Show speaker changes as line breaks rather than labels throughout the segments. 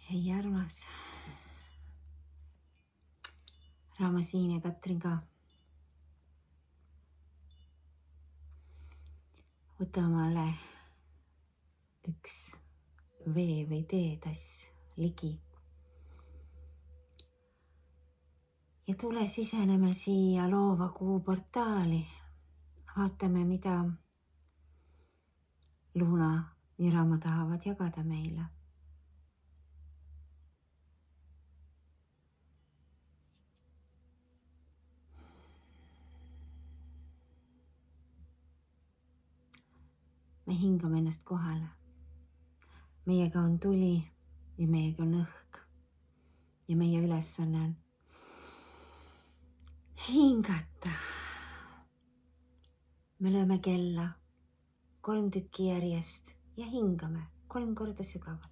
Hei armas. Raama siin ja Katrin ka. Võta omale üks vee- või teetass ligi. Ja tule siseneme siia loova kuu portaali. Vaatame, mida Luuna ja Raama tahavad jagada meile. Me hingame ennast kohale. Meiega on tuli ja meiega on õhk. Ja meie ülesanne on hingata. Me lööme kella 3 tükki järjest ja hingame 3 korda sügavalt.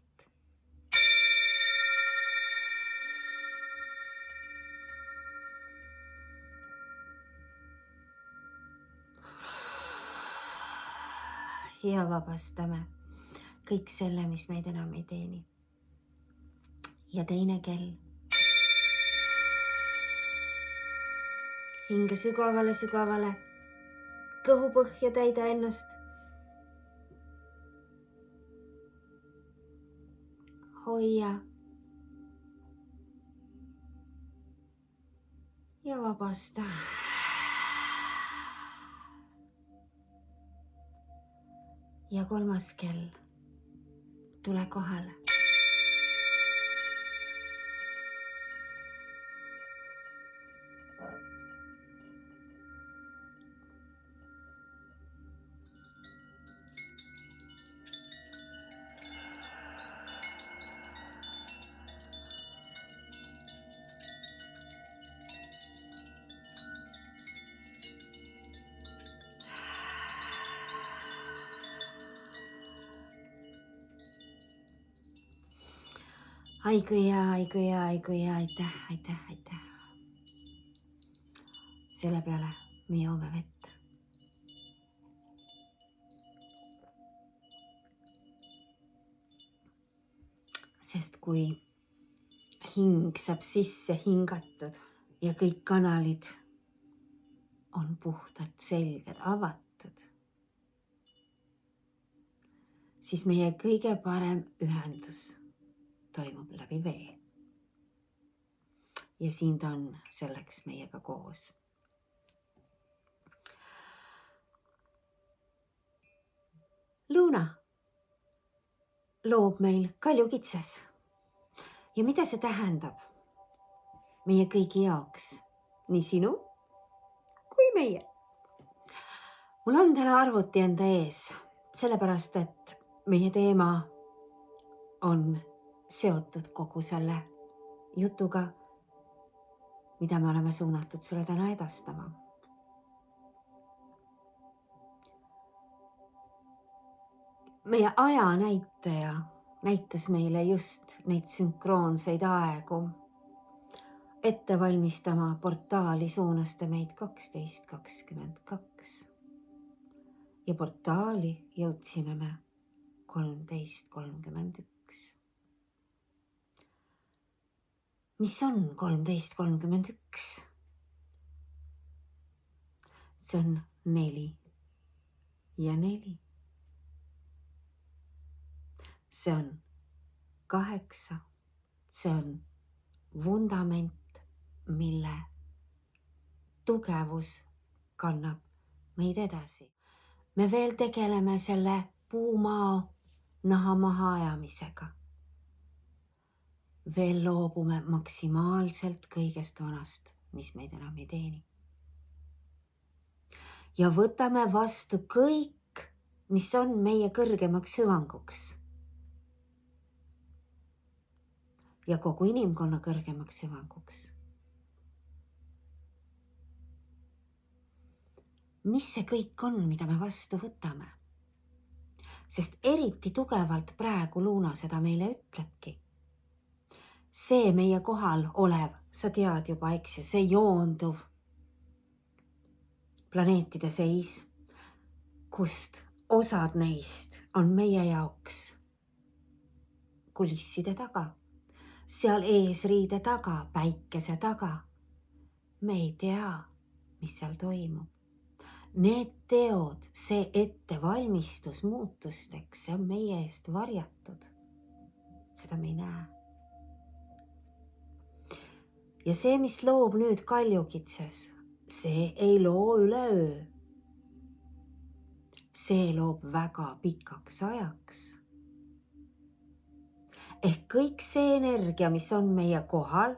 Ja vabastame kõik selle, mis meid enam ei teeni. Ja teine kell. Hinga sügavale, sügavale. Kõhu põhja täida ennast. Hoia. Ja vabasta. Ja 3. kell. Tule kohale. Aiku ja, aitäh. Selle peale me joome vett. Sest kui hing saab sisse hingatud ja kõik kanalid on puhtalt selged, avatud, siis meie kõige parem ühendus toimub läbi vee. Ja siin ta on selleks meiega koos. Luuna loob meil kaljukitses. Ja mida see tähendab meie kõigi jaoks? Nii sinu kui meie. Mul on täna arvuti enda ees, sellepärast et meie teema on seotud kogu selle jutuga, mida me oleme suunatud sulle täna edastama. Meie ajanäitaja näitas meile just neid sünkroonseid aegu. Ette valmistama portaali suunas ta meid 12:22. Ja portaali jõudsime me 13:31. Mis on 13:31? See on 4 ja 4. See on 8. See on vundament, mille tugevus kannab meid edasi. Me veel tegeleme selle puumaa naha maha ajamisega. Veel loobume maksimaalselt kõigest vanast, mis meid enam ei teeni. Ja võtame vastu kõik, mis on meie kõrgemaks hüvanguks. Ja kogu inimkonna kõrgemaks hüvanguks. Mis see kõik on, mida me vastu võtame? Sest eriti tugevalt praegu Luuna seda meile ütlebki. See meie kohal olev, sa tead juba, eks ju, see joonduv planeetide seis, kust osad neist on meie jaoks kulisside taga. seal eesriide taga, päikese taga. Me ei tea, mis seal toimub. Need teod, see ettevalmistus muutusteks, see on meie eest varjatud. Seda me ei näe. Ja see, mis loob nüüd kaljukitses, see ei loo üleöö. See loob väga pikaks ajaks. Ehk kõik see energia, mis on meie kohal,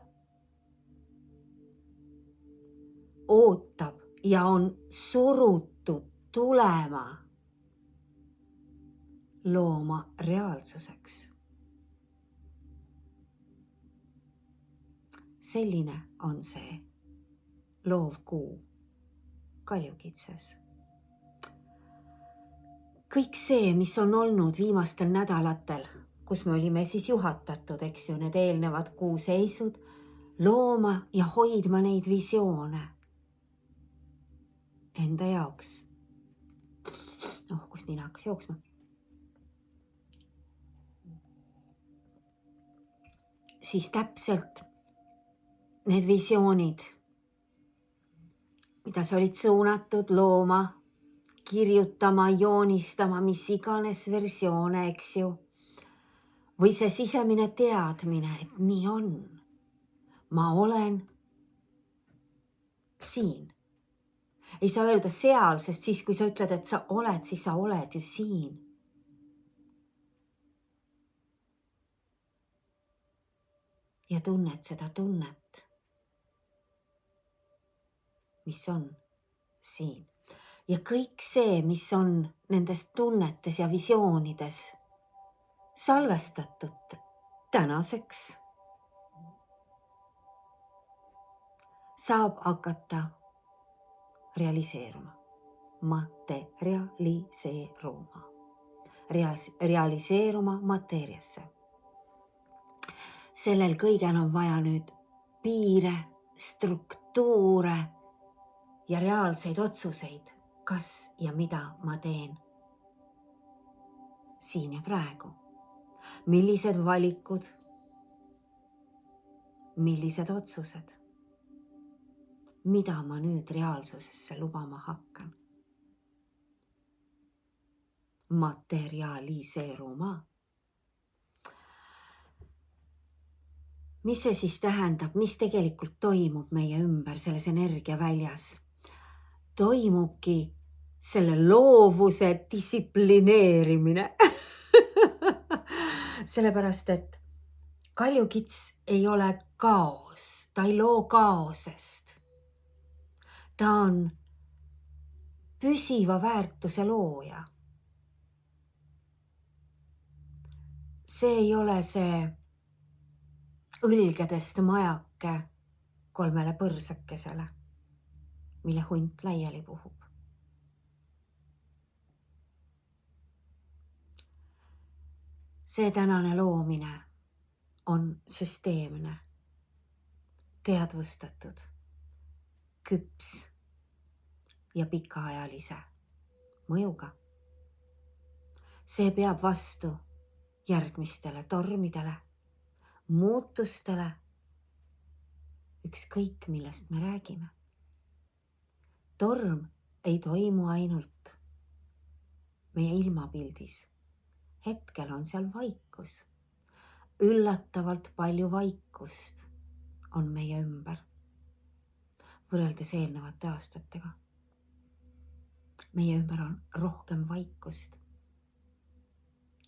ootab ja on surutud tulema looma reaalsuseks. Selline on see loovkuu kaljukitses. Kõik see, mis on olnud viimastel nädalatel, kus me olime siis juhatatud, eks ju, need eelnevad kuuseisud, looma ja hoidma neid visioone enda jaoks. Kus nina hakkas jooksma. Siis täpselt need visioonid, mida sa olid suunatud looma, kirjutama, joonistama, mis iganes versioone, eks ju. Või see sisemine teadmine, et nii on. Ma olen siin. Ei saa öelda seal, sest siis, kui sa ütled, et sa oled, siis sa oled ju siin. Ja tunned seda tunnet, mis on siin. Ja kõik see, mis on nendes tunnetes ja visioonides salvestatud tänaseks, saab hakata realiseeruma, realiseeruma mateeriasse. Sellel kõigel on vaja nüüd piire, struktuure ja reaalseid otsuseid, kas ja mida ma teen siin ja praegu. Millised valikud, millised otsused, mida ma nüüd reaalsusesse lubama hakkan. Materialiseeruma. Mis see siis tähendab, mis tegelikult toimub meie ümber selles energiaväljas? Toimubki selle loovuse distsiplineerimine. Sellepärast, et kaljukits ei ole kaos, ta ei loo kaosest. Ta on püsiva väärtuse looja. See ei ole see õlgedest majake 3 põrsakesele, mille hunt laiali puhub. See tänane loomine on süsteemne, teadvustatud, küps ja pikaajalise mõjuga. See peab vastu järgmistele tormidele, muutustele, ükskõik millest me räägime. Torm ei toimu ainult meie ilmapildis. Hetkel on seal vaikus. Üllatavalt palju vaikust on meie ümber, võrreldes eelnevate aastatega. Meie ümber on rohkem vaikust.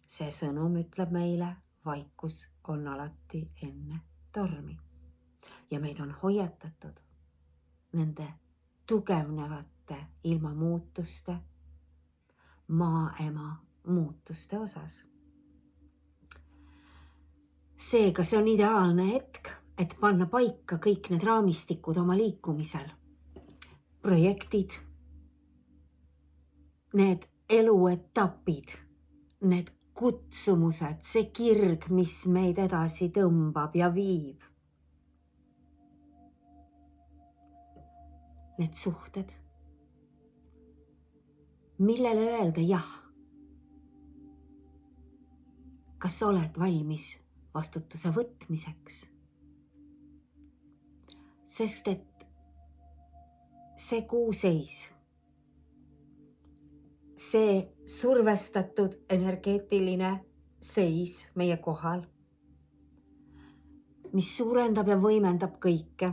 See sõnum ütleb meile, vaikus on alati enne tormi. Ja meid on hoiatatud nende tugevnevate ilmamuutuste, maaema muutuste osas. Seega see on ideaalne hetk, et panna paika kõik need raamistikud oma liikumisel. Projektid, need eluetapid, need kutsumused, see kirg, mis meid edasi tõmbab ja viib. Need suhted, millele öelda jah. Kas oled valmis vastutuse võtmiseks. Sest et see kuuseis, see survestatud energeetiline seis meie kohal, mis suurendab ja võimendab kõike,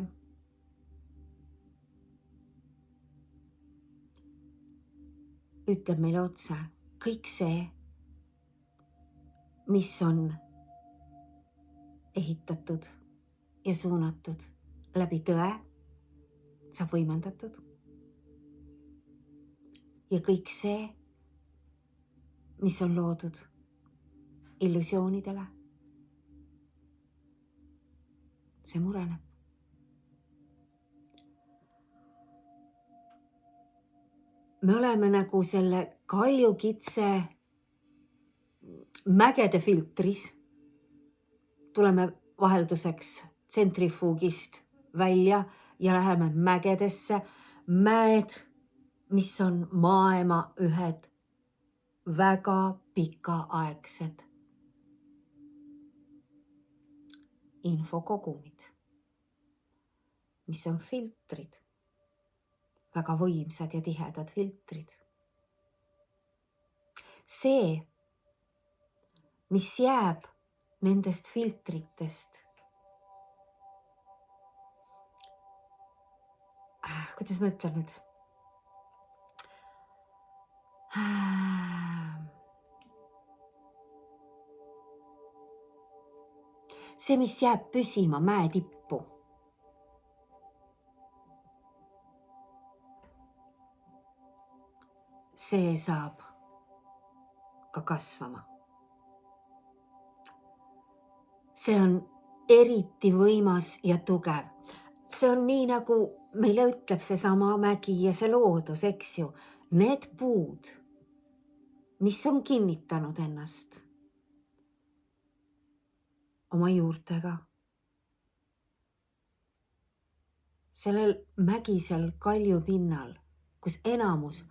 ütleb meile otse, kõik see, mis on ehitatud ja suunatud läbi tõe, saab võimendatud. Ja kõik see, mis on loodud illusioonidele, see mureneb. Me oleme nagu selle kaljukitse mägede filtris, tuleme vahelduseks tsentrifuugist välja ja läheme mägedesse. Mäed, mis on maailma ühed väga pikaaegsed infokogumid, mis on filtrid, väga võimsad ja tihedad filtrid. See, mis jääb nendest filtritest, kuidas ma ütlen nüüd? See, mis jääb püsima mäe tippu, see saab ka kasvama. See on eriti võimas ja tugev. See on nii, nagu meile ütleb seesama mägi ja see loodus, eks ju. Need puud, mis on kinnitanud ennast oma juurtega sellel mägisel kaljupinnal, kus enamus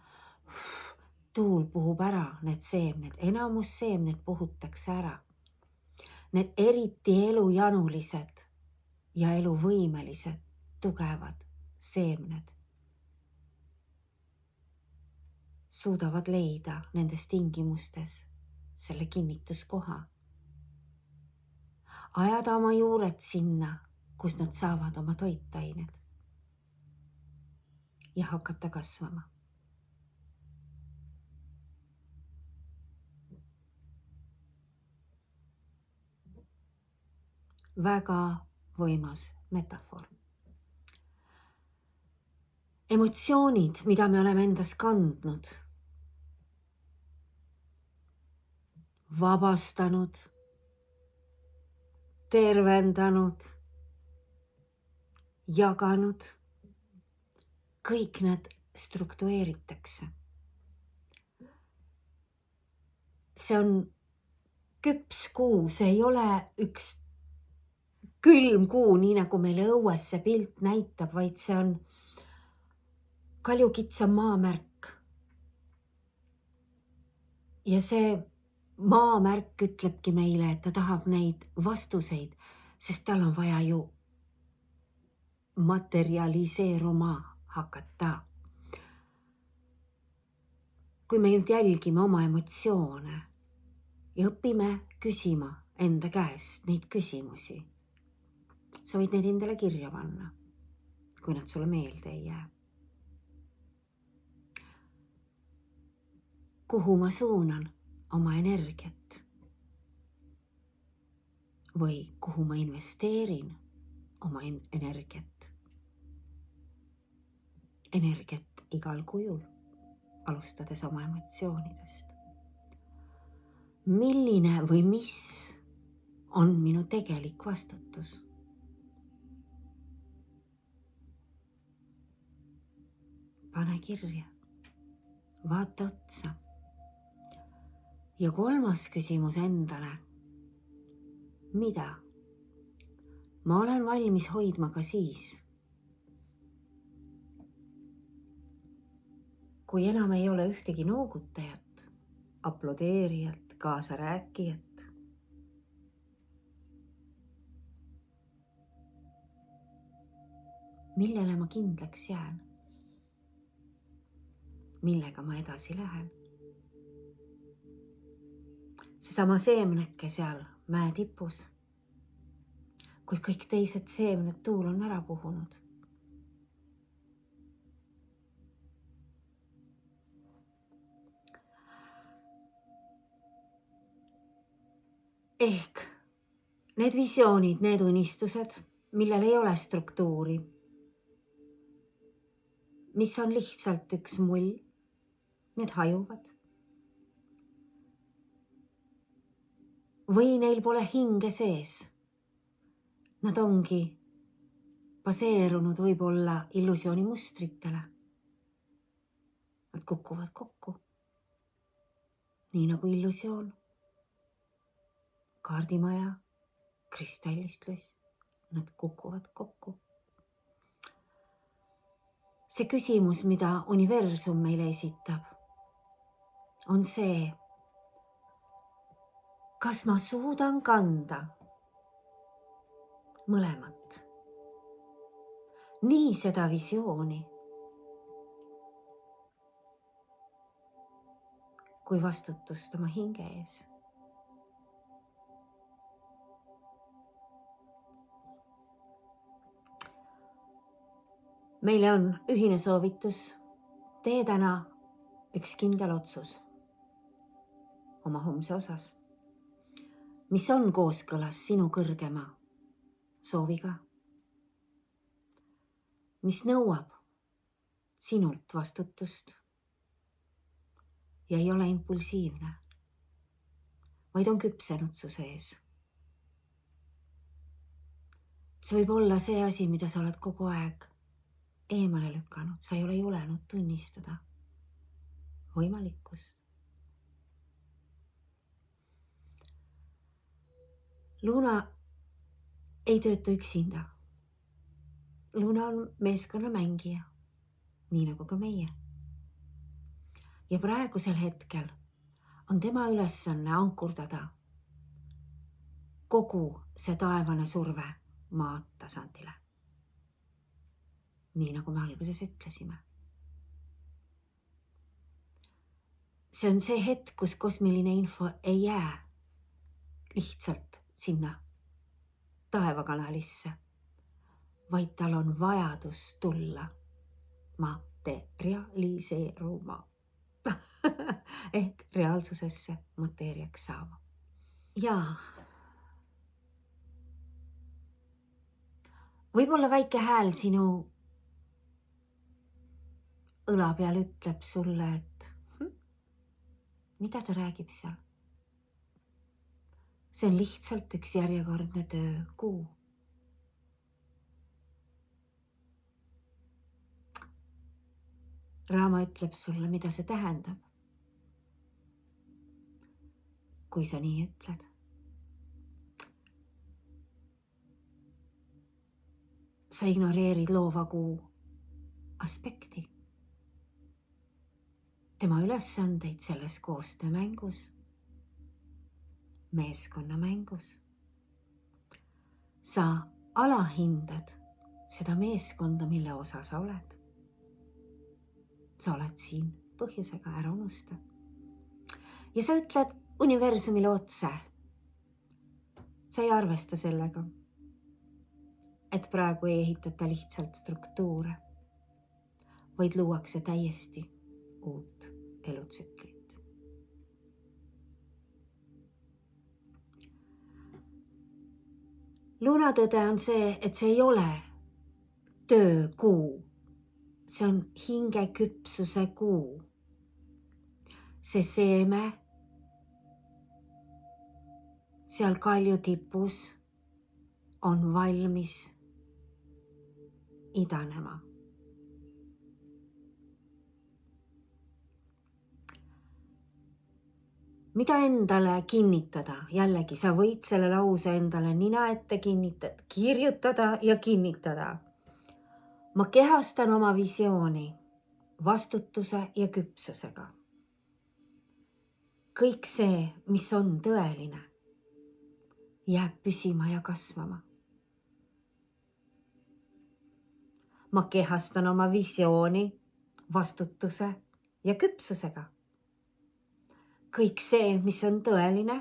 tuul puhub ära need seemned, enamus seemned puhutakse ära. Need eriti elujanulised ja eluvõimelised, tugevad seemned suudavad leida nendes tingimustes selle kinnituskoha. Ajada oma juured sinna, kus nad saavad oma toitained ja hakata kasvama. Väga võimas metafoor. Emotsioonid, mida me oleme endas kandnud, vabastanud, tervendanud, jaganud, kõik need struktureeritakse. See on küps kuu, see ei ole üks külm kuu, nii nagu meile õues see pilt näitab, vaid see on kaljukitsa maamärk. Ja see maamärk ütlebki meile, et ta tahab neid vastuseid, sest tal on vaja ju materialiseeruma hakata. Kui me nüüd jälgime oma emotsioone ja õpime küsima enda käest neid küsimusi, sa võid need endale kirja panna, kui nad sulle meelde ei jää. Kuhu ma suunan oma energiat? Või kuhu ma investeerin oma energiat? Energiat igal kujul, alustades oma emotsioonidest. Milline või mis on minu tegelik vastutus? Pane kirja, vaata otsa. Ja kolmas küsimus endale. Mida ma olen valmis hoidma ka siis, kui enam ei ole ühtegi noogutajat, aplodeerijat, kaasarääkijat? millele ma kindlaks jään, millega ma edasi lähen. Seesama seemneke seal mäe tipus, kui kõik teised seemned tuul on ära puhunud. Ehk need visioonid, need unistused, millel ei ole struktuuri, mis on lihtsalt üks mull, need hajuvad. Või neil pole hinge sees. Nad ongi baseerunud võib-olla illusiooni mustritele. Nad kukuvad kokku. Nii nagu illusioon. Kaardimaja, kristallistlus, nad kukuvad kokku. See küsimus, mida universum meile esitab, on see, kas ma suudan kanda mõlemat. Nii seda visiooni kui vastutust oma hinge ees. Meile on ühine soovitus, tee täna üks kindel otsus oma homse osas, mis on kooskõlas sinu kõrgema sooviga, mis nõuab sinult vastutust ja ei ole impulsiivne, vaid on küpsenud su sees. See võib olla see asi, mida sa oled kogu aeg eemale lükanud, sa ei ole julenud tunnistada võimalikkust. Luna ei tööta üksinda. Luna on meeskonnamängija, nii nagu ka meie. Ja praegusel hetkel on tema ülesanne ankurdada kogu see taevane surve maa tasandile. Nii nagu me alguses ütlesime. See on see hetk, kus kosmiline info ei jää lihtsalt sinna taevakanalisse, vaid tal on vajadus tulla materialiseeruma ehk reaalsusesse mateeriaks saama. Jaa. Võib-olla väike hääl sinu õla peal ütleb sulle, et mida ta räägib seal? See on lihtsalt üks järjekordne töökuu. Raama ütleb sulle, mida see tähendab, kui sa nii ütled. Sa ignoreerid loova kuu aspekti, tema ülesandeid selles koostöömängus, meeskonnamängus. Sa alahindad seda meeskonda, mille osa sa oled. Sa oled siin põhjusega, ära unusta. Ja sa ütled universumile otse. Sa ei arvesta sellega, et praegu ei ehitata lihtsalt struktuure, vaid luuakse täiesti uut elutsüklit. Lunatõde on see, et see ei ole töökuu. See on hingeküpsuse kuu. See seeme seal kalju tipus on valmis idanema. Mida endale kinnitada? Jällegi, sa võid selle lause endale nina ette kirjutada ja kinnitada. Ma kehastan oma visiooni vastutuse ja küpsusega. Kõik see, mis on tõeline, jääb püsima ja kasvama. ma kehastan oma visiooni, vastutuse ja küpsusega. Kõik see, mis on tõeline,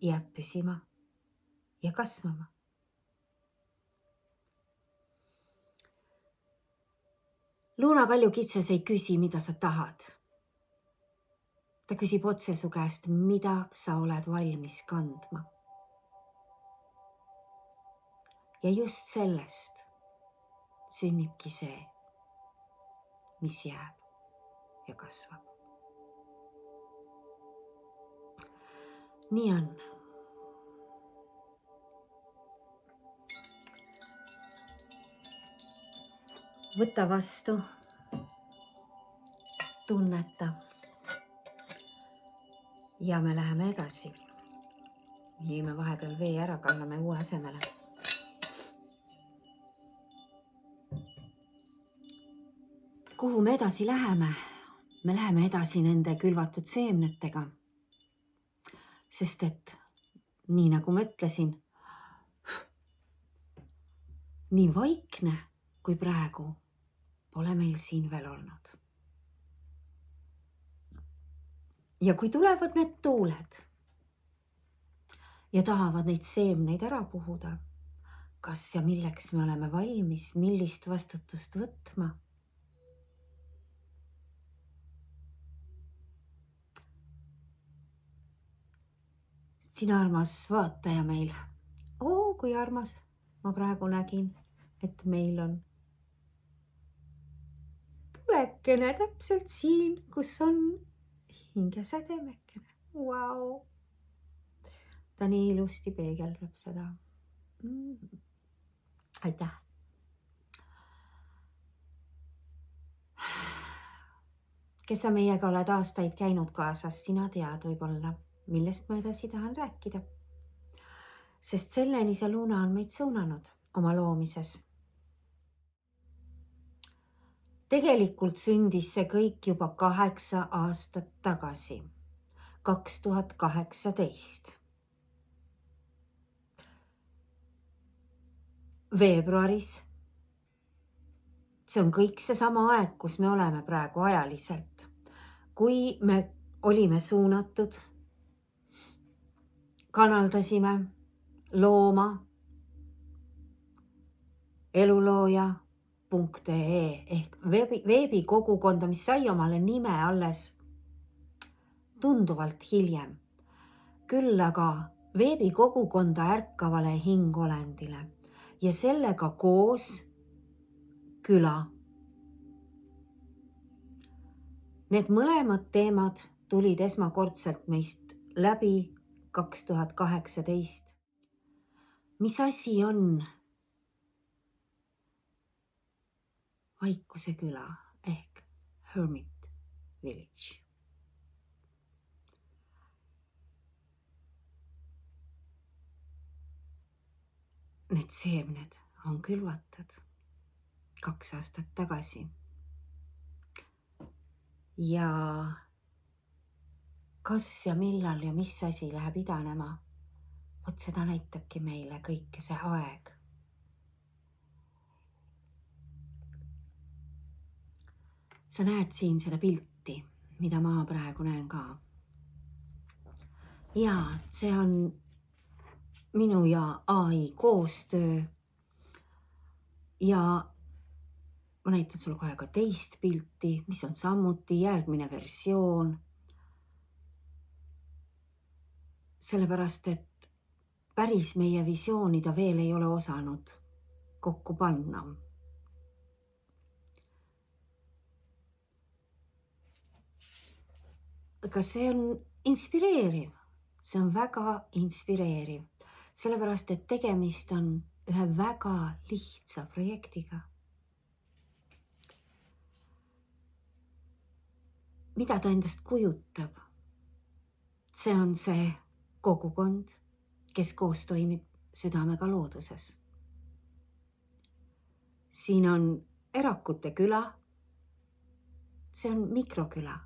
jääb püsima ja kasvama. Luuna Kaljukitsas ei küsi, mida sa tahad. Ta küsib otse su käest, mida sa oled valmis kandma. Ja just sellest sünnibki see, mis jääb ja kasvab. Nii on. Võta vastu, tunneta ja me läheme edasi. Viime vahepeal vee ära, kanname uue asemele. Kuhu me edasi läheme? Me läheme edasi nende külvatud seemnetega. Sest et nii nagu ma ütlesin, nii vaikne kui praegu pole meil siin veel olnud. Ja kui tulevad need tuuled ja tahavad neid seemneid ära puhuda, kas ja milleks me oleme valmis, millist vastutust võtma? Sina armas vaataja meil. Kui armas. Ma praegu nägin, et meil on tulekene täpselt siin, kus on hingesädemekene. Vau! Ta nii ilusti peegeldab seda. Aitäh! Kes sa meiega oled aastaid käinud kaasas, sina tead võib-olla, millest ma edasi tahan rääkida. Sest selleni see Luuna on meid suunanud oma loomises. Tegelikult sündis see kõik juba 8 aastat tagasi, 2018. Veebruaris. See on kõik seesama aeg, kus me oleme praegu ajaliselt. Kui me olime suunatud, kanaldasime looma elulooja.ee ehk veebikogukonda, mis sai omale nime alles tunduvalt hiljem. Küll aga veebikogukonda ärkavale hingolendile ja sellega koos küla. Need mõlemad teemad tulid esmakordselt meist läbi 2018. Mis asi on Vaikuse küla ehk Hermit Village? Need seemned on külvatud 2 aastat tagasi. Ja kas ja millal ja mis asi läheb idanema, vot seda näitabki meile kõike see aeg. Sa näed siin seda pilti, mida ma praegu näen ka. Ja see on minu ja AI koostöö. Ja ma näitan sulle kohe ka teist pilti, mis on samuti järgmine versioon. Sellepärast, et päris meie visiooni ta veel ei ole osanud kokku panna. Aga see on inspireeriv. See on väga inspireeriv. Sellepärast, et tegemist on ühe väga lihtsa projektiga. Mida ta endast kujutab? See on see kogukond, kes koos toimib südamega looduses. Siin on Erakute küla. See on mikroküla.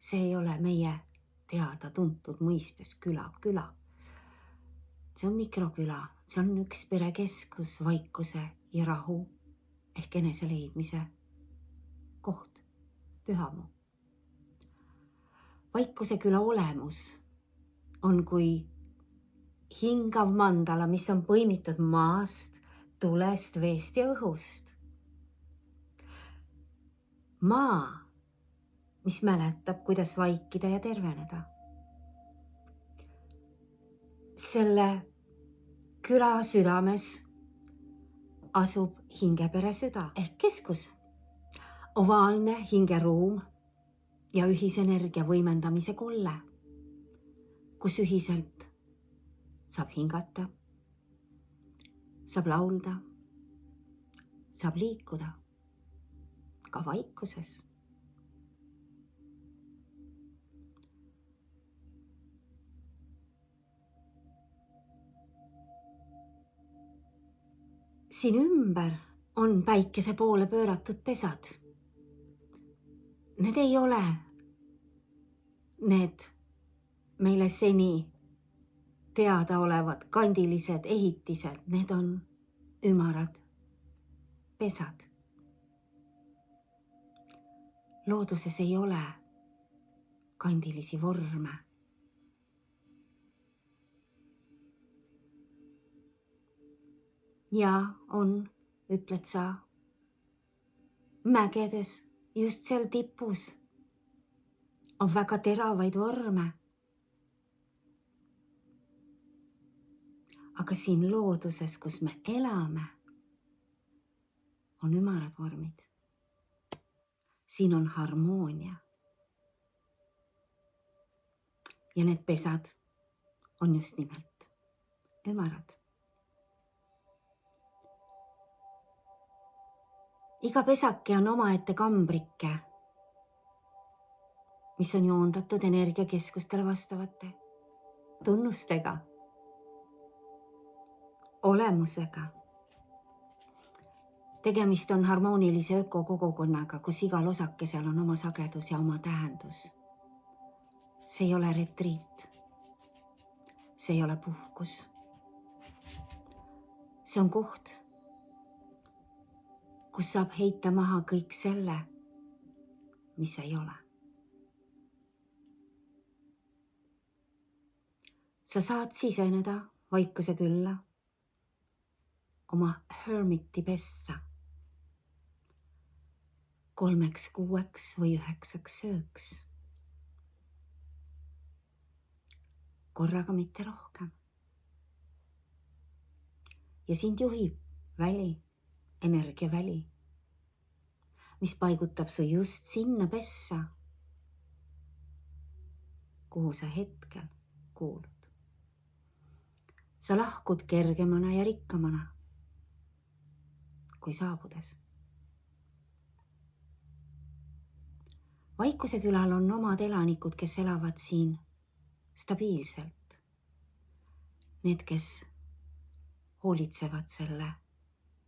See ei ole meie teada tuntud mõistes küla. See on mikroküla, see on üks perekeskus, vaikuse ja rahu ehk enese leidmise koht, pühamu. Vaikuse küla olemus on kui hingav mandala, mis on põimitud maast, tulest, veest ja õhust. Maa, mis mäletab, kuidas vaikida ja terveneda. Selle küla südames asub hingepere süda ehk keskus, ovaalne hingeruum ja ühisenergia võimendamise kolle, kus ühiselt saab hingata, saab laulda, saab liikuda ka vaikuses. Siin ümber on päikese poole pööratud pesad. Need ei ole need meile seni teadaolevad kandilised ehitised, need on ümarad pesad. Looduses ei ole kandilisi vorme. Ja on, ütled sa, mägedes just seal tipus on väga teravaid vorme. Aga siin looduses, kus me elame, on ümarad vormid. Siin on harmoonia. Ja need pesad on just nimelt ümarad. Iga pesake on omaette kambrike, mis on joondatud energiakeskustele vastavate tunnustega, olemusega. Tegemist on harmoonilise ökokogukonnaga, kus igal osakesel on oma sagedus ja oma tähendus. See ei ole retriit. See ei ole puhkus. See on koht, kus saab heita maha kõik selle, mis ei ole. Sa saad siseneda vaikuse külla oma hermiti pessa 3, 6 või 9 sööks. Korraga mitte rohkem. Ja sind juhib väli, energiaväli, mis paigutab su just sinna pessa, kuhu sa hetkel kuulud. Sa lahkud kergemana ja rikkamana kui saabudes. Vaikuse külal on omad elanikud, kes elavad siin stabiilselt. Need, kes hoolitsevad selle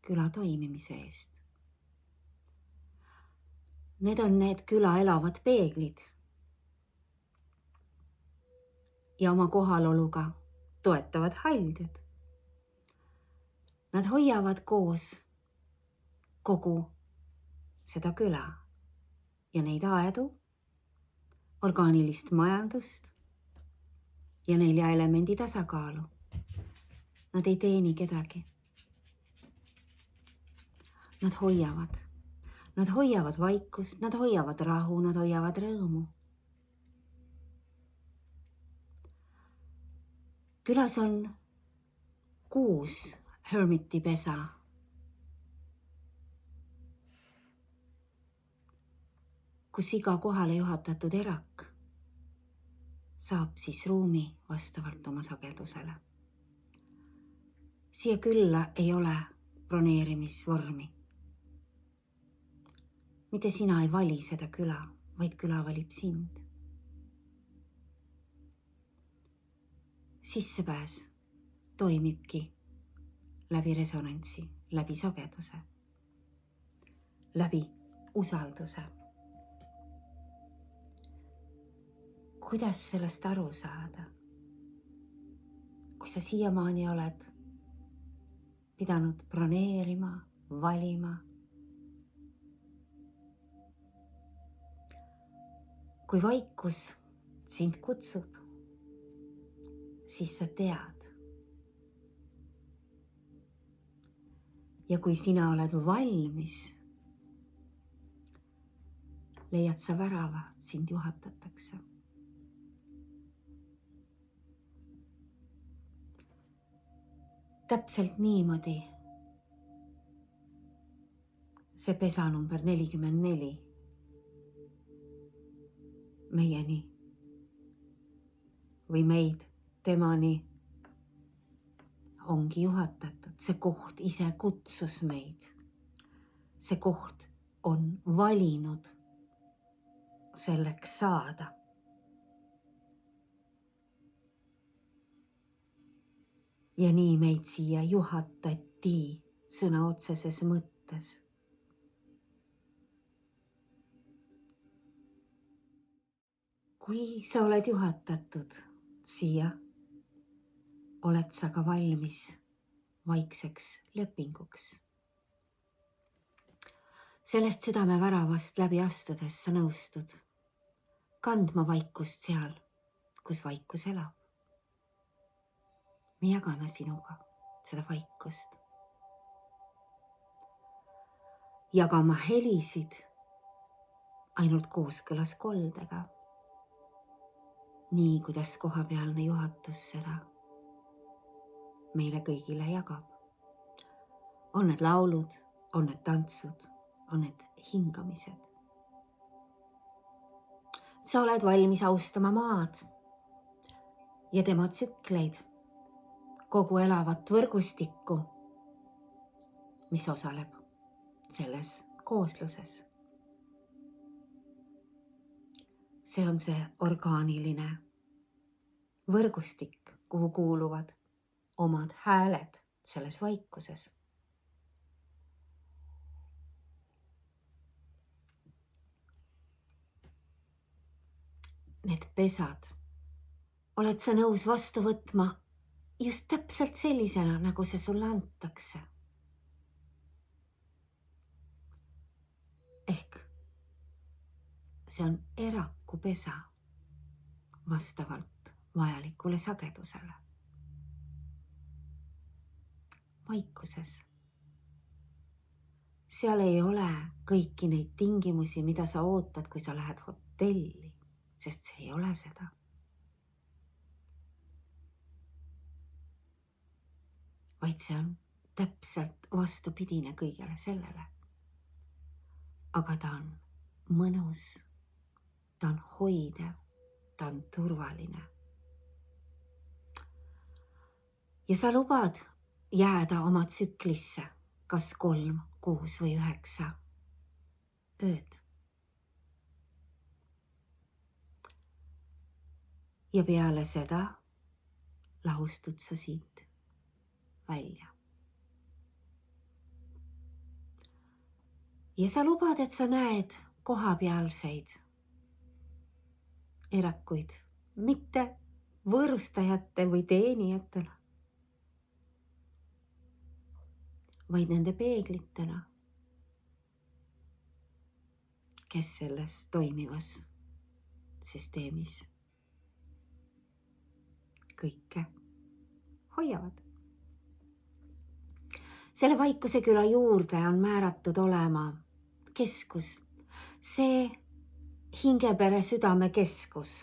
küla toimimise eest. Need on need küla elavad peeglid ja oma kohaloluga toetavad haldjad. Nad hoiavad koos kogu seda küla ja neid aedu, orgaanilist majandust ja 4 elemendi tasakaalu. Nad ei teeni kedagi. Nad hoiavad vaikust, nad hoiavad rahu, nad hoiavad rõõmu. Külas on 6 hermiti pesa. Kus iga kohale juhatatud erak saab siis ruumi vastavalt oma sagedusele. Siia külla ei ole broneerimisvormi. Mitte sina ei vali seda küla, vaid küla valib sind. Sissepääs toimibki läbi resonantsi, läbi sageduse, läbi usalduse. Kuidas sellest aru saada? kui sa siiamaani oled pidanud broneerima, valima. Kui vaikus sind kutsub, siis sa tead. Ja kui sina oled valmis, leiad sa värava, sind juhatatakse. Täpselt niimoodi see pesa number 44 meieni või meid temani ongi juhatatud. See koht ise kutsus meid. See koht on valinud selleks saada. Ja nii meid siia juhatati sõna otseses mõttes. Kui sa oled juhatatud siia, oled sa ka valmis vaikseks lepinguks. Sellest südameväravast läbi astudes sa nõustud kandma vaikust seal, kus vaikus elab. Me jagame sinuga seda vaikust. Jagama helisid ainult kooskõlas koldega. Nii, kuidas kohapealne juhatus seda meile kõigile jagab. On need laulud, on need tantsud, on need hingamised. Sa oled valmis austama maad ja tema tsükleid, kogu elavat võrgustikku, mis osaleb selles koosluses. See on see orgaaniline võrgustik, kuhu kuuluvad omad hääled selles vaikuses. Need pesad oled sa nõus vastu võtma just täpselt sellisena, nagu see sulle antakse. Ehk see on erakupesa vastavalt vajalikule sagedusele. Vaikuses. Seal ei ole kõiki neid tingimusi, mida sa ootad, kui sa lähed hotelli, sest see ei ole seda. Vaid see on täpselt vastupidine kõigele sellele. Aga ta on mõnus, ta on hoidev, ta on turvaline. Ja sa lubad jääda oma tsüklisse, kas 3, 6 või 9 ööd. Ja peale seda lahustud sa siit välja. Ja sa lubad, et sa näed kohapealseid erakuid, mitte võõrustajate või teenijatena, vaid nende peeglitena, kes selles toimivas süsteemis kõike hoiavad. Selle vaikuse küla juurde on määratud olema keskus, see hingepere südame keskus,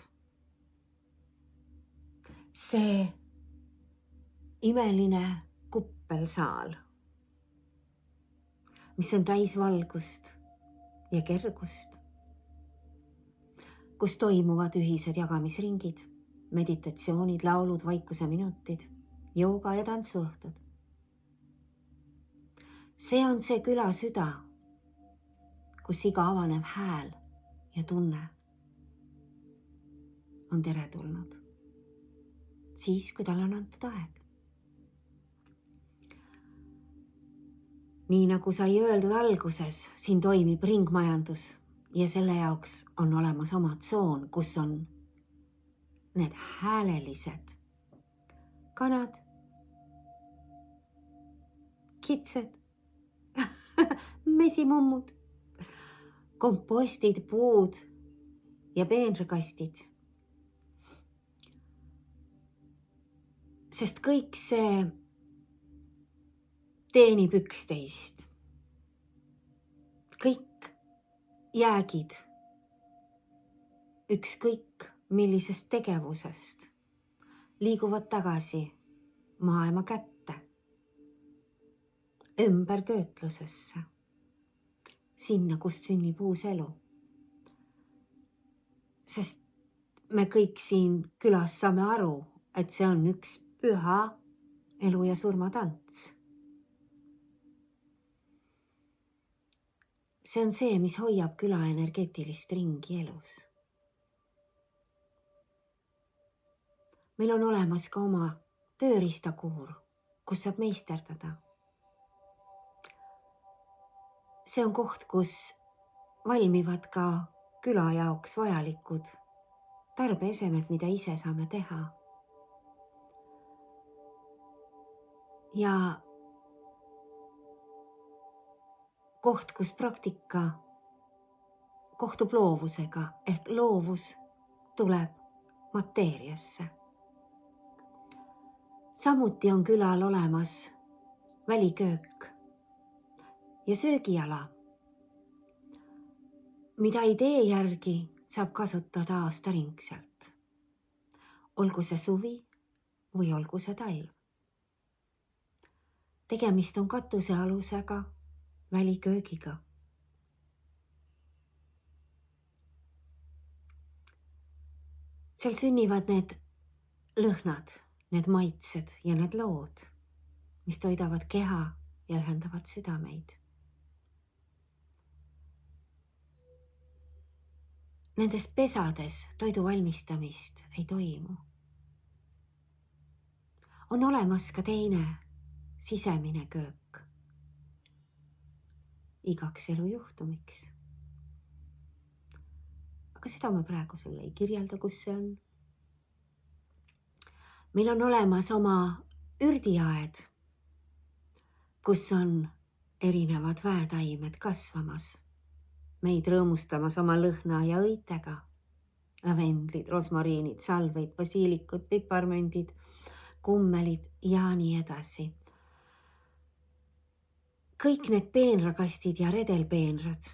see imeline kuppelsaal, mis on täis valgust ja kergust, kus toimuvad ühised jagamisringid, meditatsioonid, laulud, vaikuse minutid, jooga ja tantsuõhtud. See on see küla süda, kus iga avanev hääl ja tunne on teretulnud, siis kui tal on antud aeg. Nii nagu sai öeldud alguses, siin toimib ringmajandus ja selle jaoks on olemas oma tsoon, kus on need häälelised kanad, kitsed, mesimummud, kompostid, puud ja peenrakastid. Sest kõik see teenib üksteist. Kõik jäägid ükskõik millisest tegevusest liiguvad tagasi maailma kätte, ümbertöötlusesse, sinna, kust sünnib uus elu. Sest me kõik siin külas saame aru, et see on üks püha elu ja surma tants. See on see, mis hoiab küla energeetilist ringi elus. Meil on olemas ka oma tööriistakuur, kus saab meisterdada. See on koht, kus valmivad ka küla jaoks vajalikud tarbeesemed, mida ise saame teha. Ja koht, kus praktika kohtub loovusega, ehk loovus tuleb mateeriasse. Samuti on külal olemas väliköök ja söögiala, mida idee järgi saab kasutada aastaringselt. Olgu see suvi või olgu see talv. Tegemist on katusealusega väliköögiga. Seal sünnivad need lõhnad, need maitsed ja need lood, mis toidavad keha ja ühendavad südameid. Nendes pesades toidu valmistamist ei toimu. On olemas ka teine sisemine köök. Igaks elujuhtumiks. Aga seda ma praegu sulle ei kirjelda, kus see on. Meil on olemas oma ürdiaed, kus on erinevad väetaimed kasvamas, meid rõõmustamas oma lõhna ja õitega. Lavendlid, rosmariinid, salveid, basiilikud, piparmündid, kummelid ja nii edasi. Kõik need peenrakastid ja redelpeenrad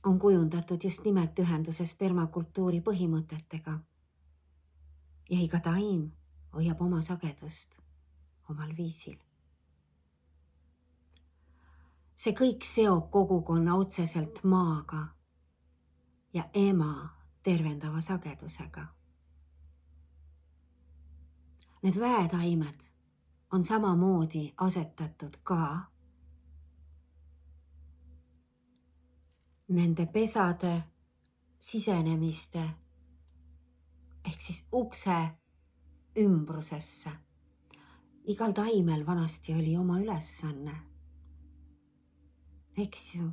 on kujundatud just nimelt ühenduses permakultuuri põhimõtetega. Ja iga taim hoiab oma sagedust omal viisil. See kõik seob kogukonna otseselt maaga ja ema tervendava sagedusega. Need väetaimed on samamoodi asetatud ka nende pesade sisenemiste ehk siis ukse ümbrusesse. Igal taimel vanasti oli oma ülesanne. Eks ju,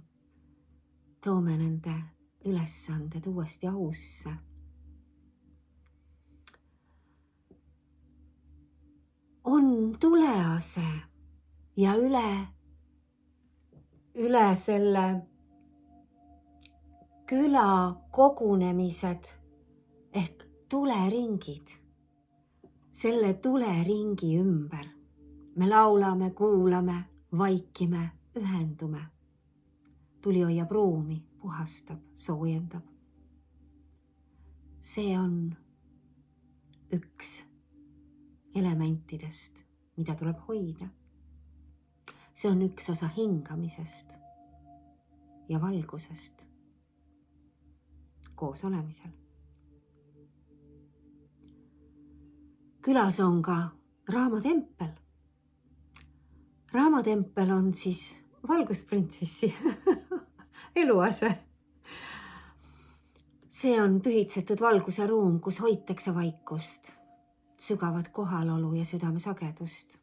toome nende ülesanded uuesti ausse. On tulease ja üle selle küla kogunemised ehk tuleringid. Selle tuleringi ümber me laulame, kuulame, vaikime, ühendume. Tuli hoiab ruumi, puhastab, soojendab. See on üks elementidest, mida tuleb hoida. See on üks osa hingamisest ja valgusest koos olemisel. Külas on ka Raamatempel. Raamatempel on siis valgusprintsessi eluase. See on pühitsetud valguse ruum, kus hoitakse vaikust, sügavat kohalolu ja südame sagedust.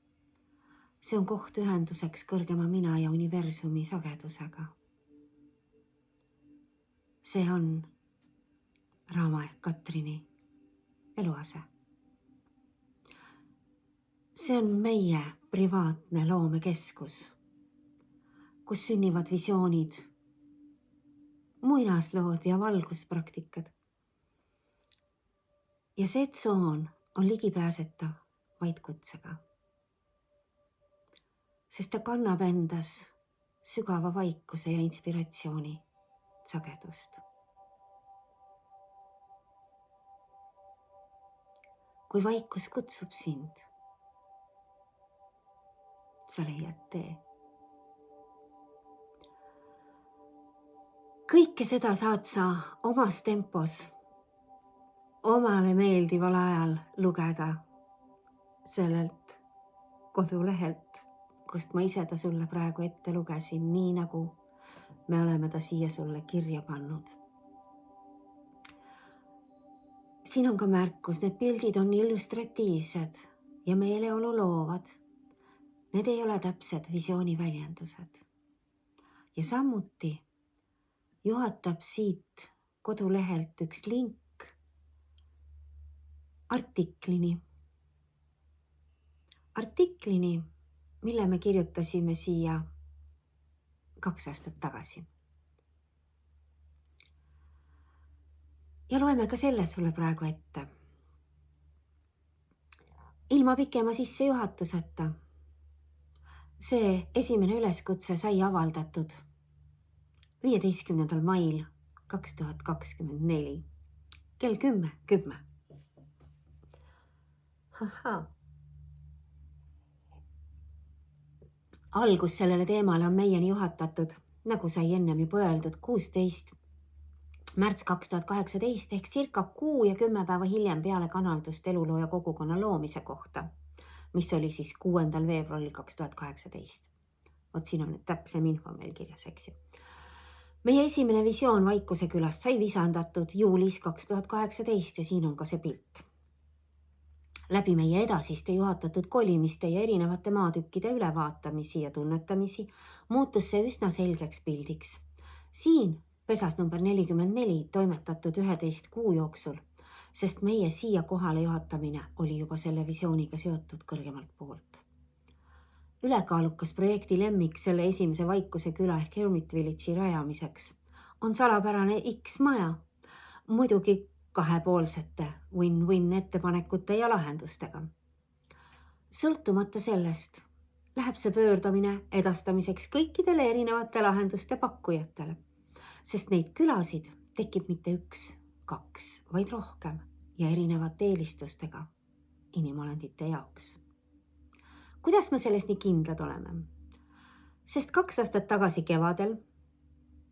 See on koht ühenduseks kõrgema mina ja universumi sagedusega. See on Raama ehk Katrini eluase. See on meie privaatne loomekeskus, kus sünnivad visioonid, muinaslood ja valguspraktikad. Ja see tsoon on ligipääsetav vaid kutsega, sest ta kannab endas sügava vaikuse ja inspiratsiooni sagedust. Kui vaikus kutsub sind, sa leiad tee. Kõike seda saad sa omas tempos, omale meeldival ajal lugeda sellelt kodulehelt, kust ma ise ta sulle praegu ette lugesin, nii nagu me oleme ta siia sulle kirja pannud. Siin on ka märkus, need pildid on illustratiivsed ja meeleolu loovad. Need ei ole täpsed visiooni väljendused. Ja samuti juhatab siit kodulehelt üks link artiklini. Artiklini, mille me kirjutasime siia 2 aastat tagasi. Ja loeme ka selle sulle praegu ette. Ilma pikema sissejuhatuseta. See esimene üleskutse sai avaldatud 15. mail 2024 kell 10:10. Algus sellele teemale on meieni juhatatud, nagu sai ennem juba öeldud, 16. märts 2018 ehk circa 6 ja 10 päeva hiljem peale kanaldust elulooja kogukonna loomise kohta, mis oli siis 6. veebruaril 2018. Vot siin on täpsem info meil kirjas, eks ju. Meie esimene visioon Vaikuse külast sai visandatud juulis 2018 ja siin on ka see pilt. Läbi meie edasiste juhatatud kolimiste ja erinevate maatükkide ülevaatamisi ja tunnetamisi muutus see üsna selgeks pildiks. Siin pesas number 44 toimetatud 11 kuu jooksul, sest meie siia kohale juhatamine oli juba selle visiooniga seotud kõrgemalt poolt. Ülekaalukas projekti lemmik selle esimese Vaikuse küla ehk Hermit Village'i rajamiseks on salapärane X-maja, muidugi kahepoolsete win-win ettepanekute ja lahendustega. Sõltumata sellest läheb see pöördamine edastamiseks kõikidele erinevate lahenduste pakkujatele, sest neid külasid tekib mitte 1, 2, vaid rohkem ja erinevate eelistustega inimolendite jaoks. Kuidas me selles nii kindlad oleme? Sest 2 aastat tagasi kevadel,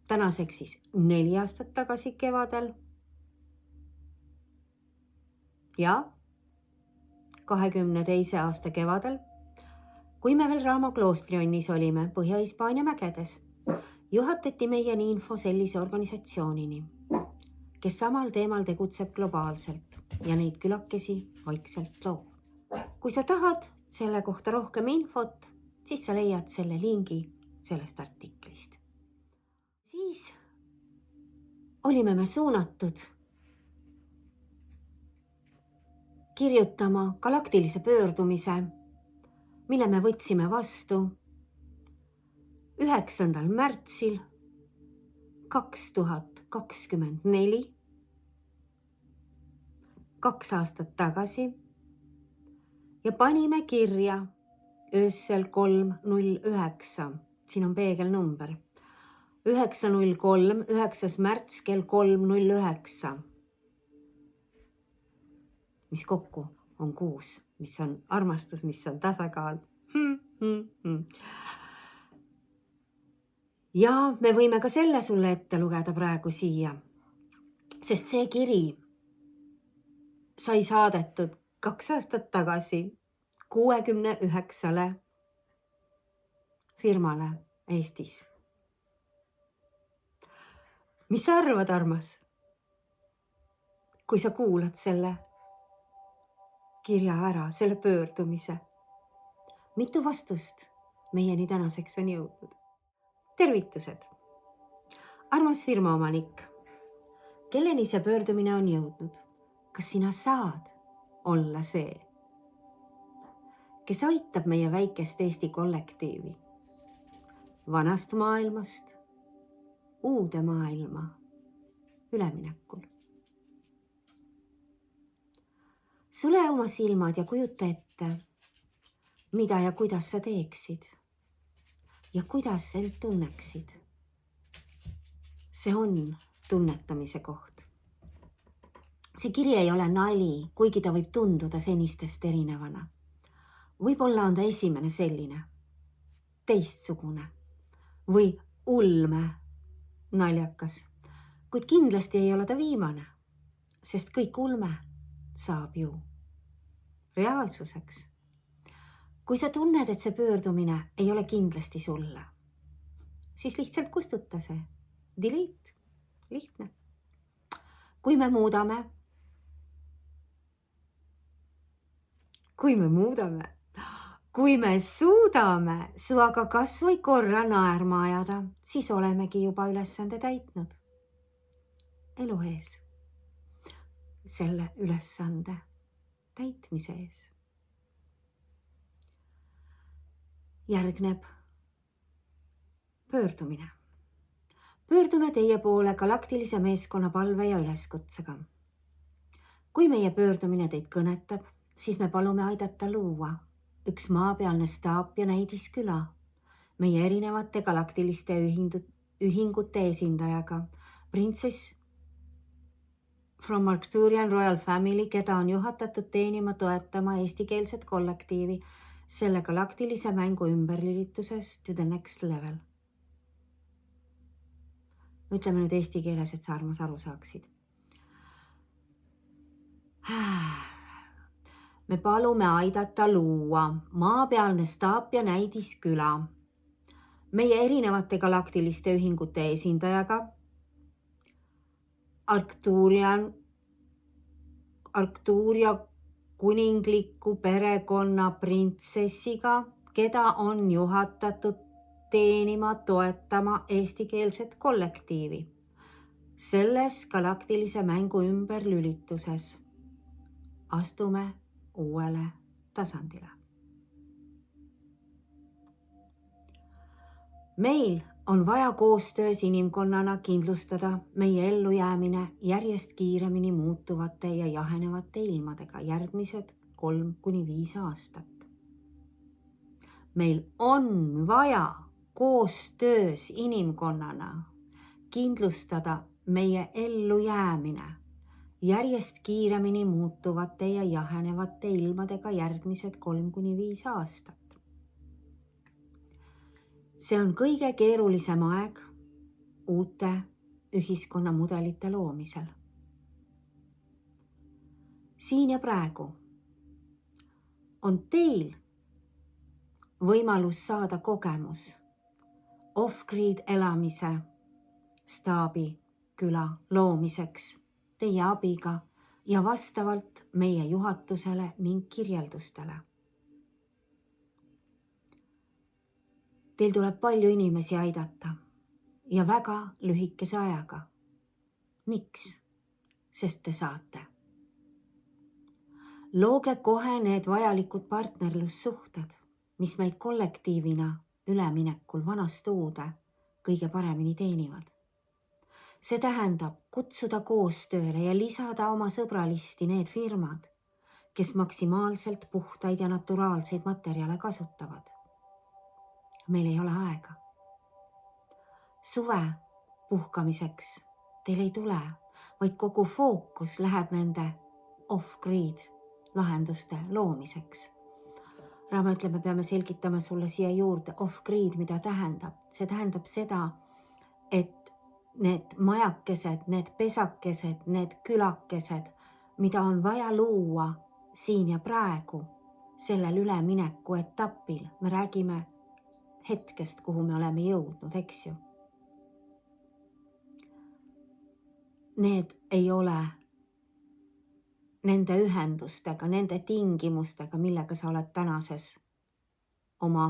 tänaseks siis 4 aastat tagasi kevadel ja 22. aasta kevadel, kui me veel Raamo kloostrijonnis olime Põhja-Hispaania mägedes, juhatati meieni info sellise organisatsioonini, kes samal teemal tegutseb globaalselt ja neid külakesi vaikselt loob. Kui sa tahad selle kohta rohkem infot, siis sa leiad selle lingi sellest artiklist. Siis olime me suunatud kirjutama galaktilise pöördumise, mille me võtsime vastu 9. märtsil 2024, 2 aastat tagasi ja panime kirja öösel 3:09, siin on peegelnumber, 9:03, 9. märts kell 3:09, mis kokku on 6, mis on armastus, mis on tasakaal. Ja me võime ka selle sulle ette lugeda praegu siia, sest see kiri sai saadetud 2 aastat tagasi 69 firmale Eestis. Mis sa arvad, armas, kui sa kuulad selle kirja ära, selle pöördumise? Mitu vastust meieni tänaseks on jõudnud? Tervitused! Armas firmaomanik, kelleni see pöördumine on jõudnud? Kas sina saad olla see, kes aitab meie väikest Eesti kollektiivi vanast maailmast uude maailma üleminekul. Sule oma silmad ja kujuta ette, mida ja kuidas sa teeksid ja kuidas end tunneksid. See on tunnetamise koht. See kiri ei ole nali, kuigi ta võib tunduda senistest erinevana. Võib-olla on ta esimene selline, teistsugune või ulme naljakas, kuid kindlasti ei ole ta viimane, sest kõik ulme saab ju reaalsuseks. Kui sa tunned, et see pöördumine ei ole kindlasti sulle, siis lihtsalt kustuta see. Delete. Lihtne. Kui me suudame suaga kas või korra naerma ajada, siis olemegi juba ülesande täitnud. Elu ees. Selle ülesande täitmise ees. Järgneb pöördumine. Pöördume teie poole galaktilise meeskonna palve ja üleskutsega. Kui meie pöördumine teid kõnetab, siis me palume aidata luua üks maapealne staap ja näidisküla meie erinevate galaktiliste ühingute esindajaga, printsess from Arcturian Royal Family, keda on juhatatud teenima toetama eestikeelset kollektiivi selle galaktilise mängu ümberlülituses to the next level. Ütleme nüüd eesti keeles, et sa armas aru saaksid. Me palume aidata luua maapealne staap ja näidisküla meie erinevate galaktiliste ühingute esindajaga, Arcturia kuningliku perekonna printsessiga, keda on juhatatud teenima toetama eestikeelset kollektiivi selles galaktilise mängu ümberlülituses. Astume uuele tasandile. Meil on vaja koostöös inimkonnana kindlustada meie ellujäämine järjest kiiremini muutuvate ja jahenevate ilmadega järgmised 3-5 aastat. Meil on vaja koostöös inimkonnana kindlustada meie ellujäämine järjest kiiremini muutuvate ja jahenevate ilmadega järgmised 3-5 aastat. See on kõige keerulisem aeg uute ühiskonnamudelite loomisel. Siin ja praegu on teil võimalus saada kogemus off-grid elamise staabi küla loomiseks teie abiga ja vastavalt meie juhatusele ning kirjeldustele. Teil tuleb palju inimesi aidata ja väga lühikese ajaga. Miks? Sest te saate. Looge kohe need vajalikud partnerlussuhted, mis meid kollektiivina üleminekul vanast uude kõige paremini teenivad. See tähendab kutsuda koostööle ja lisada oma sõbralisti need firmad, kes maksimaalselt puhtaid ja naturaalseid materjale kasutavad. Meil ei ole aega. Suve puhkamiseks teil ei tule, vaid kogu fookus läheb nende off-grid lahenduste loomiseks. Raama ütleb, me peame selgitama sulle siia juurde off-grid, mida tähendab. See tähendab seda, et need majakesed, need pesakesed, need külakesed, mida on vaja luua siin ja praegu sellel ülemineku etapil, me räägime hetkest, kuhu me oleme jõudnud, eks ju. Need ei ole nende ühendustega, nende tingimustega, millega sa oled tänases oma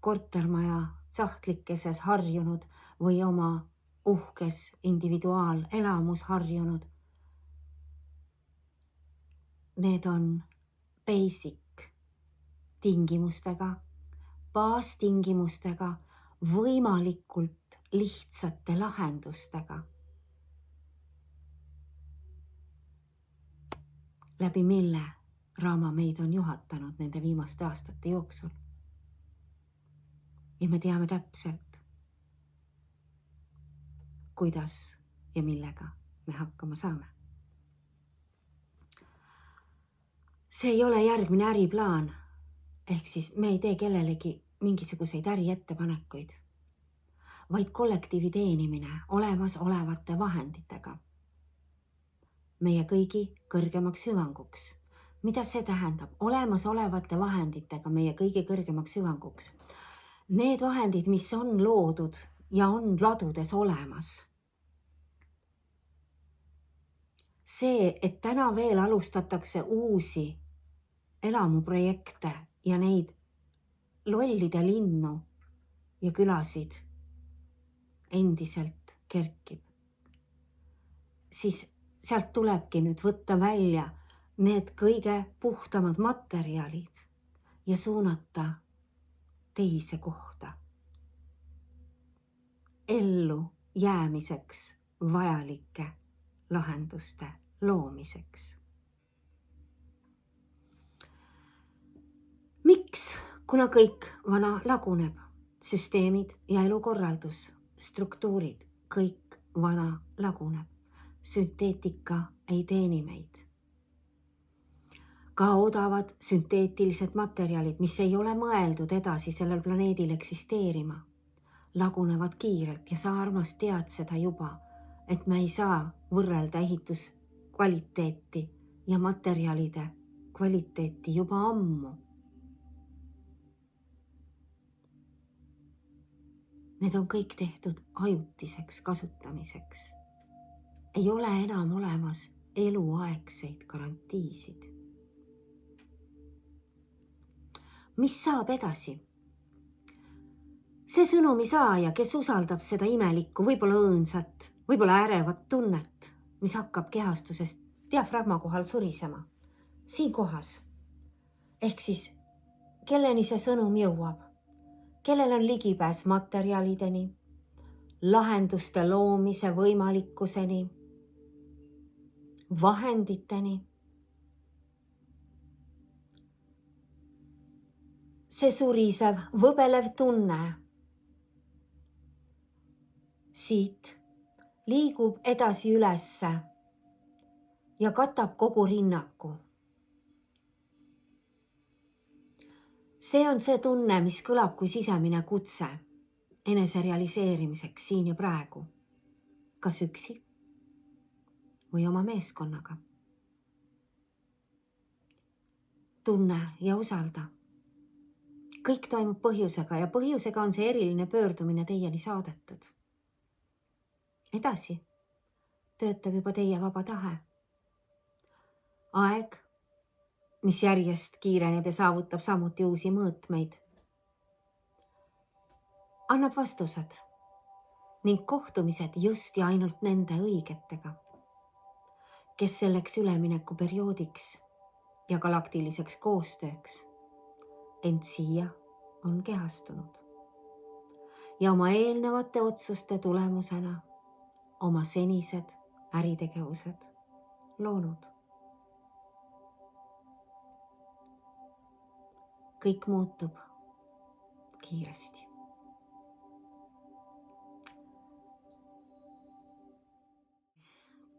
kortermaja sahtlikkeses harjunud või oma uhkes individuaalelamus harjunud. Need on basic tingimustega, baastingimustega, võimalikult lihtsate lahendustega, läbi mille Raama meid on juhatanud nende viimaste aastate jooksul. Ja me teame täpselt, kuidas ja millega me hakkama saame. See ei ole järgmine äriplaan, ehk siis me ei tee kellelegi mingisuguseid äriettepanekuid, vaid kollektiivi teenimine olemasolevate vahenditega. Meie kõigi kõrgemaks hüvanguks. Mida see tähendab? Olemasolevate vahenditega meie kõigi kõrgemaks hüvanguks. Need vahendid, mis on loodud ja on ladudes olemas. See, et täna veel alustatakse uusi elamuprojekte ja neid lollide linnu ja külasid endiselt kerkib, siis sealt tulebki nüüd võtta välja need kõige puhtamad materjalid ja suunata teise kohta. Ellu jäämiseks vajalike lahenduste loomiseks. Miks? Kuna kõik vana laguneb, süsteemid ja elukorraldus, struktuurid, kõik vana laguneb. Sünteetika ei teeni meid. Ka odavad sünteetilised materjalid, mis ei ole mõeldud edasi sellel planeedil eksisteerima, lagunevad kiirelt ja sa armas tead seda juba, et me ei saa võrrelda ehituskvaliteeti ja materjalide kvaliteeti juba ammu. Need on kõik tehtud ajutiseks kasutamiseks. Ei ole enam olemas eluaegseid garantiisid. Mis saab edasi? See sõnumi saaja, kes usaldab seda imelikku, võib-olla õõnsat, võib-olla ärevat tunnet, mis hakkab kehastusest diafragma kohal surisema. Siin kohas. Ehk siis, kelleni see sõnum jõuab? Kellel on ligipääs materjalideni, lahenduste loomise võimalikkuseni, vahenditeni. See surisev, võbelev tunne siit liigub edasi ülesse ja katab kogu rinnaku. See on see tunne, mis kõlab kui sisemine kutse enese realiseerimiseks siin ja praegu, kas üksi või oma meeskonnaga. Tunne ja usalda. Kõik toimub põhjusega ja põhjusega on see eriline pöördumine teieni saadetud. Edasi töötab juba teie vaba tahe. Aeg, mis järjest kiireneb ja saavutab samuti uusi mõõtmeid, annab vastused ning kohtumised just ja ainult nende õigetega, kes selleks üleminekuperioodiks ja galaktiliseks koostööks ent siia on kehastunud ja oma eelnevate otsuste tulemusena oma senised äritegevused loonud. Kõik muutub kiiresti.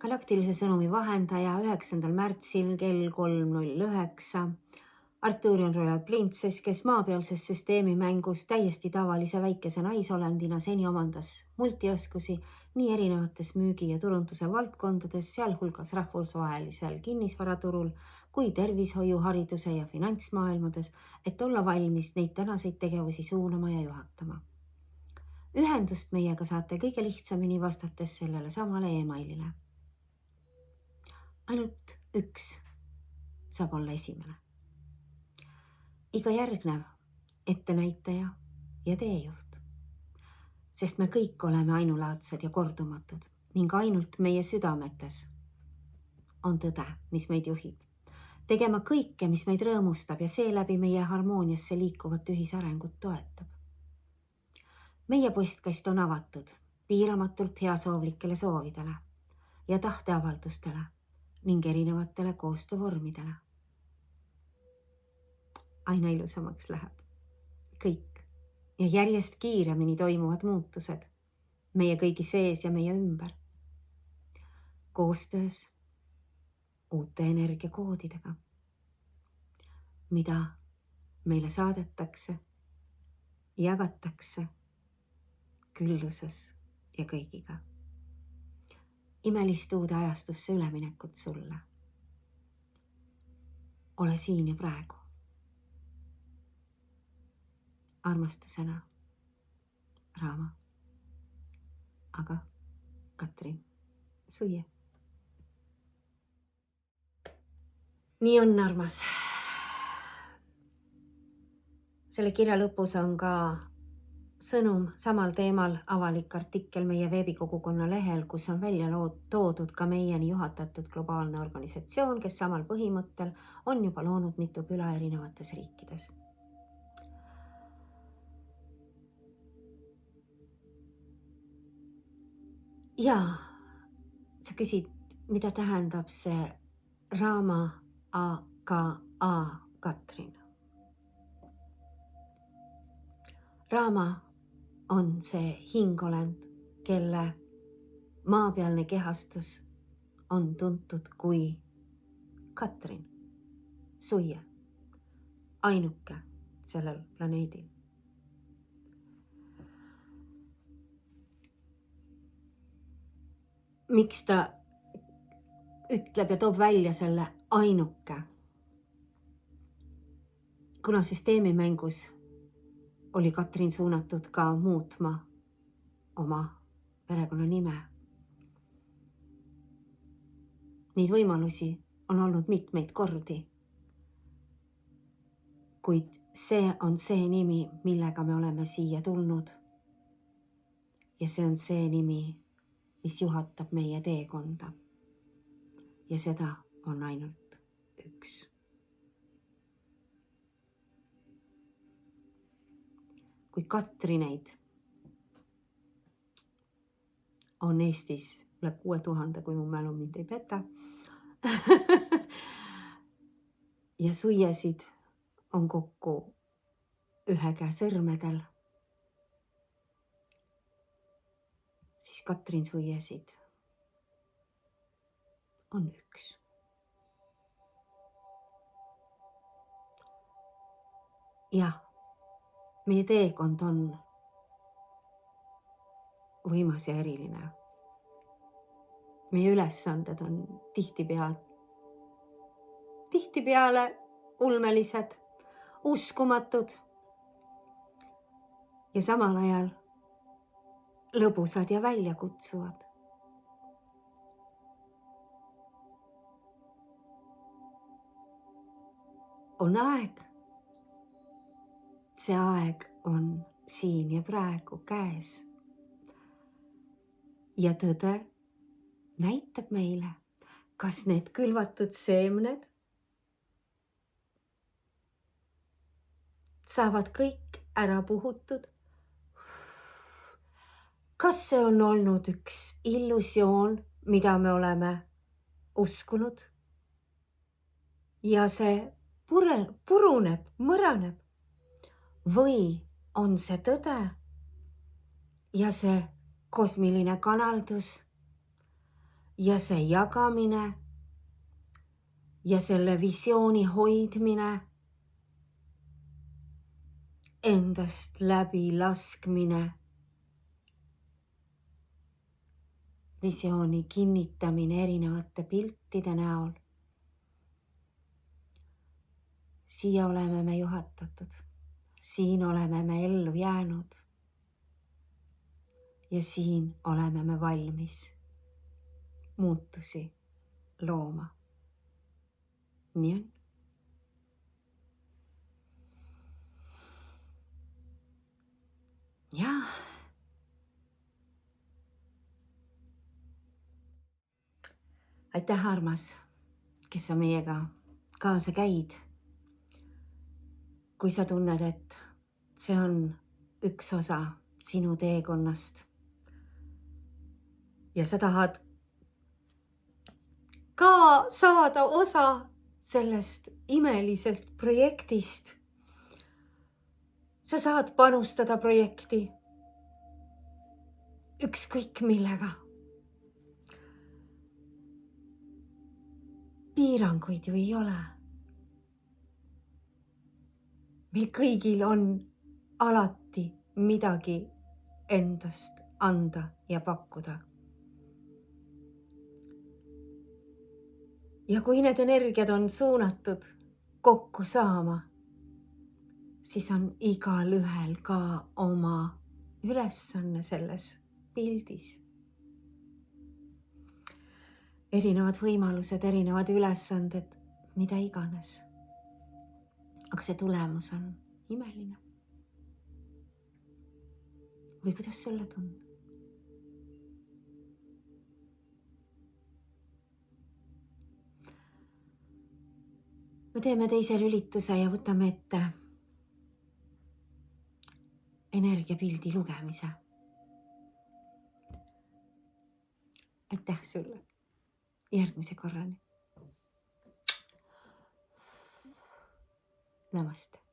Galaktilise sõnumi vahendaja 9. märtsil kell 3:09 Arcturian Royal Princess, kes maapealses süsteemi mängus täiesti tavalise väikese naisolendina seni omandas multioskusi nii erinevates müügi- ja turunduse valdkondades, sealhulgas rahvusvahelisel kinnisvaraturul kui tervishoiu, hariduse ja finantsmaailmades, et olla valmis neid tänaseid tegevusi suunama ja juhatama. Ühendust meiega saate kõige lihtsamini vastates sellele samale emailile. Ainult üks saab olla esimene. Iga järgnev ettenäitaja ja teejuht, sest me kõik oleme ainulaadsed ja kordumatud ning ainult meie südametes on tõde, mis meid juhib. tegema kõike, mis meid rõõmustab ja seeläbi meie harmooniasse liikuvat ühisarengut toetab. Meie postkast on avatud piiramatult heasoovlikele soovidele ja tahteavaldustele ning erinevatele koostöövormidele. Aina ilusamaks läheb kõik ja järjest kiiremini toimuvad muutused meie kõigi sees ja meie ümber. Koostöös uute energiakoodidega, mida meile saadetakse, jagatakse külluses ja kõigiga. Imelist uude ajastusse üleminekut sulle. Ole siin ja praegu. Armastusena, Raama. Aga Katrin Suie. Nii on, armas. Selle kirja lõpus on ka sõnum samal teemal avalik artikkel meie veebikogukonna lehel, kus on välja toodud ka meieni juhatatud globaalne organisatsioon, kes samal põhimõttel on juba loonud mitu küla erinevates riikides. Ja sa küsid, mida tähendab see Raama A.K.A. Katrin. Raama on see hingolend, kelle maapealne kehastus on tuntud kui Katrin Suie, ainuke sellel planeedil. Miks ta ütleb ja toob välja selle ainuke? Kuna süsteemimängus oli Katrin suunatud ka muutma oma perekonna nime. Neid võimalusi on olnud mitmeid kordi, kuid see on see nimi, millega me oleme siia tulnud. Ja see on see nimi, mis juhatab meie teekonda. Ja seda on ainult üks. Kui Katrineid on Eestis üle 6000, kui mu mälu mind ei peta. Ja Suiesid on kokku ühe käe sõrmedel. Siis Katrin Suiesid on üks. Jah, meie teekond on võimas ja eriline. Meie ülesanded on tihtipeale ulmelised, uskumatud ja samal ajal lõbusad ja väljakutsuvad. On aeg. See aeg on siin ja praegu käes. Ja tõde näitab meile, kas need külvatud seemned saavad kõik ära puhutud. Kas see on olnud üks illusioon, mida me oleme uskunud? Ja see puruneb, mõraneb. Või on see tõde ja see kosmiline kanaldus ja see jagamine ja selle visiooni hoidmine, endast läbi laskmine, visiooni kinnitamine erinevate piltide näol. Siia oleme me juhatatud. Siin oleme me ellu jäänud ja siin oleme me valmis muutusi looma. Nii on. Jah. Aitäh, armas, kes sa meiega kaasa käid, kui sa tunned, et see on üks osa sinu teekonnast ja sa tahad ka saada osa sellest imelisest projektist. Sa saad panustada projekti ükskõik millega. Piiranguid ju ei ole. Meil kõigil on alati midagi endast anda ja pakkuda. Ja kui need energiad on suunatud kokku saama, siis on igal ühel ka oma ülesanne selles pildis. Erinevad võimalused, erinevad ülesanded, mida iganes. Aga see tulemus on imeline. Või kuidas sulle tundub? Me teeme teise lülituse ja võtame ette energiapildi lugemise. Aitäh sulle. Järgmise korrani. Namaste.